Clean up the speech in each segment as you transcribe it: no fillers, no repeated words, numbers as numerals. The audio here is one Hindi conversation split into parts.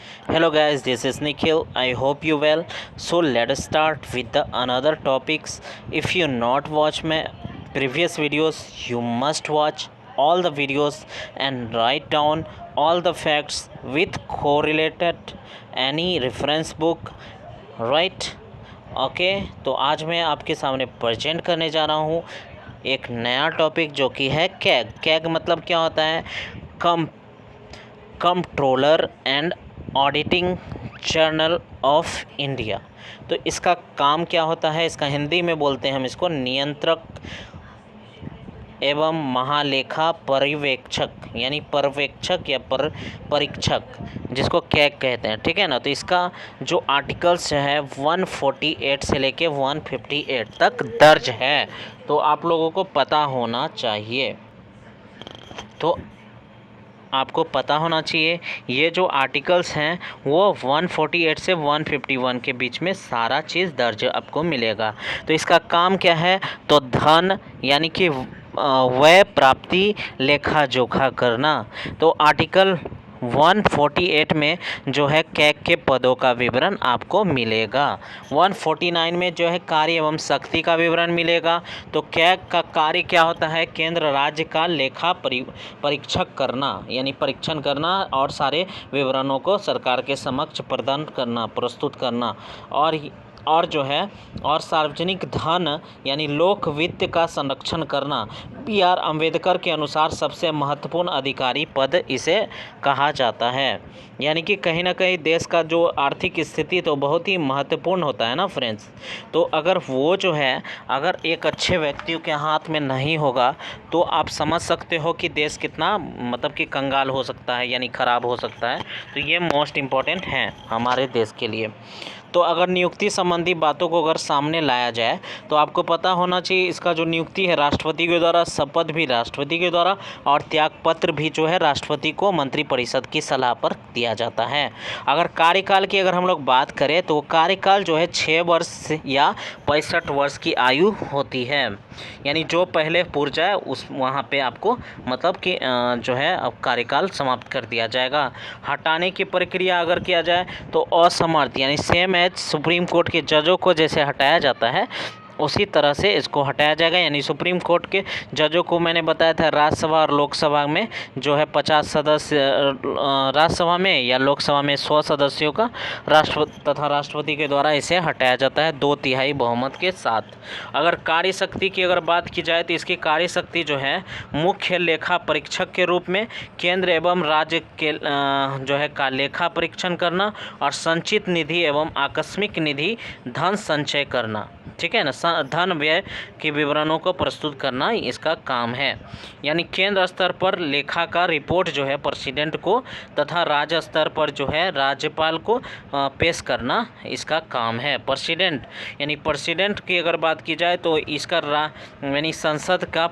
Hello guys, this is Nikhil. I hope you well. So let us start with the another topics. If you not watch my previous videos, you must watch all the videos and write down all the facts with correlated any reference book, right? Okay तो आज मैं आपके सामने प्रेजेंट करने जा रहा हूँ एक नया टॉपिक जो कि है कैग मतलब क्या होता है? Controller and auditing journal of India. तो इसका काम क्या होता है? इसका हिंदी में बोलते हैं हम इसको नियंत्रक एवं महालेखा पर्यवेक्षक, यानी पर्यवेक्षक या परीक्षक, जिसको कैग कहते हैं, ठीक है ना। तो इसका जो आर्टिकल्स है 148 से लेके 158 तक दर्ज है, तो आप लोगों को पता होना चाहिए। तो आपको पता होना चाहिए ये जो आर्टिकल्स हैं वो 148 से 151 के बीच में सारा चीज़ दर्ज आपको मिलेगा। तो इसका काम क्या है? तो धन यानी कि व्यय प्राप्ति लेखा जोखा करना। तो आर्टिकल 148 में जो है कैग के पदों का विवरण आपको मिलेगा। 149 में जो है कार्य एवं शक्ति का विवरण मिलेगा। तो कैग का कार्य क्या होता है? केंद्र राज्य का लेखा परीक्षक करना, यानी परीक्षण करना और सारे विवरणों को सरकार के समक्ष प्रदान करना, प्रस्तुत करना। और जो है और सार्वजनिक धन यानी लोक वित्त का संरक्षण करना। बी.आर. अम्बेडकर के अनुसार सबसे महत्वपूर्ण अधिकारी पद इसे कहा जाता है। यानी कि कहीं ना कहीं देश का जो आर्थिक स्थिति तो बहुत ही महत्वपूर्ण होता है ना फ्रेंड्स। तो अगर वो जो है अगर एक अच्छे व्यक्ति के हाथ में नहीं होगा तो आप समझ सकते हो कि देश कितना मतलब कि कंगाल हो सकता है, यानी ख़राब हो सकता है। तो ये मोस्ट इम्पॉर्टेंट है हमारे देश के लिए। तो अगर नियुक्ति संबंधी बातों को अगर सामने लाया जाए तो आपको पता होना चाहिए इसका जो नियुक्ति है राष्ट्रपति के द्वारा, शपथ भी राष्ट्रपति के द्वारा और त्यागपत्र भी जो है राष्ट्रपति को मंत्रिपरिषद की सलाह पर दिया जाता है। अगर कार्यकाल की अगर हम लोग बात करें तो कार्यकाल जो है 6 वर्ष या 65 वर्ष की आयु होती है। यानी जो पहले पूर जाए उस वहाँ पे आपको मतलब कि जो है अब कार्यकाल समाप्त कर दिया जाएगा। हटाने की प्रक्रिया अगर किया जाए तो असमर्थ यानी सेम एज सुप्रीम कोर्ट के जजों को जैसे हटाया जाता है उसी तरह से इसको हटाया जाएगा। यानी सुप्रीम कोर्ट के जजों को मैंने बताया था राज्यसभा और लोकसभा में जो है 50 सदस्य राज्यसभा में या लोकसभा में 100 सदस्यों का राष्ट्रपति के द्वारा इसे हटाया जाता है 2/3 बहुमत के साथ। अगर कार्य शक्ति की अगर बात की जाए तो इसकी कार्य शक्ति जो है मुख्य लेखा परीक्षक के रूप में केंद्र एवं राज्य के जो है का लेखा परीक्षण करना और संचित निधि एवं आकस्मिक निधि धन संचय करना, ठीक है ना। धन व्यय के विवरणों को प्रस्तुत करना इसका काम है। यानी केंद्र स्तर पर लेखा का रिपोर्ट जो है प्रेसिडेंट को तथा राज्य स्तर पर जो है राज्यपाल को पेश करना इसका काम है। प्रेसिडेंट की अगर बात की जाए तो इसका यानी संसद का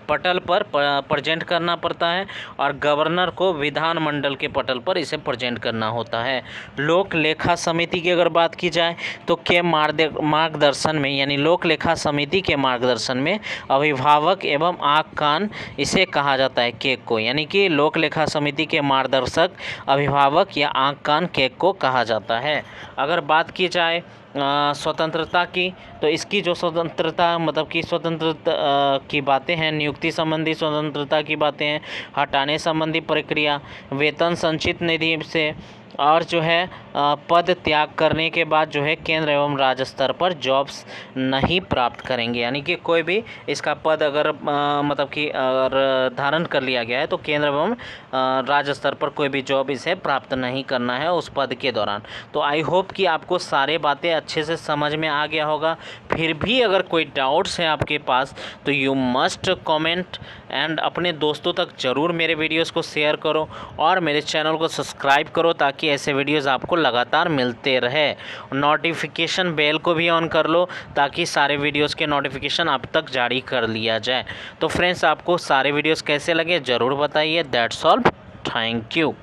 पटल पर प्रेजेंट करना पड़ता है और गवर्नर को विधानमंडल के पटल पर इसे प्रेजेंट करना होता है। लोक लेखा समिति की अगर बात की जाए तो के मार्गदर्शन में यानी लोक लेखा समिति के मार्गदर्शन में अभिभावक एवं आँख कान इसे कहा जाता है केग को। यानी कि लोक लेखा समिति के मार्गदर्शक अभिभावक या आँख कान केग को कहा जाता है। अगर बात की जाए स्वतंत्रता की तो इसकी जो स्वतंत्रता मतलब कि स्वतंत्रता की बातें हैं, नियुक्ति संबंधी स्वतंत्रता की बातें हैं, हटाने संबंधी प्रक्रिया, वेतन संचित निधि से और जो है पद त्याग करने के बाद जो है केंद्र एवं राज्य स्तर पर जॉब्स नहीं प्राप्त करेंगे। यानी कि कोई भी इसका पद अगर मतलब कि अगर धारण कर लिया गया है तो केंद्र एवं राज्य स्तर पर कोई भी जॉब इसे प्राप्त नहीं करना है उस पद के दौरान। तो आई होप कि आपको सारे बातें अच्छे से समझ में आ गया होगा। फिर भी अगर कोई डाउट्स हैं आपके पास तो यू मस्ट कमेंट एंड अपने दोस्तों तक ज़रूर मेरे वीडियोस को शेयर करो और मेरे चैनल को सब्सक्राइब करो ताकि ऐसे वीडियोस आपको लगातार मिलते रहे। नोटिफिकेशन बेल को भी ऑन कर लो ताकि सारे वीडियोस के नोटिफिकेशन आप तक जारी कर लिया जाए। तो फ्रेंड्स आपको सारे वीडियोस कैसे लगे ज़रूर बताइए। That's all, thank you.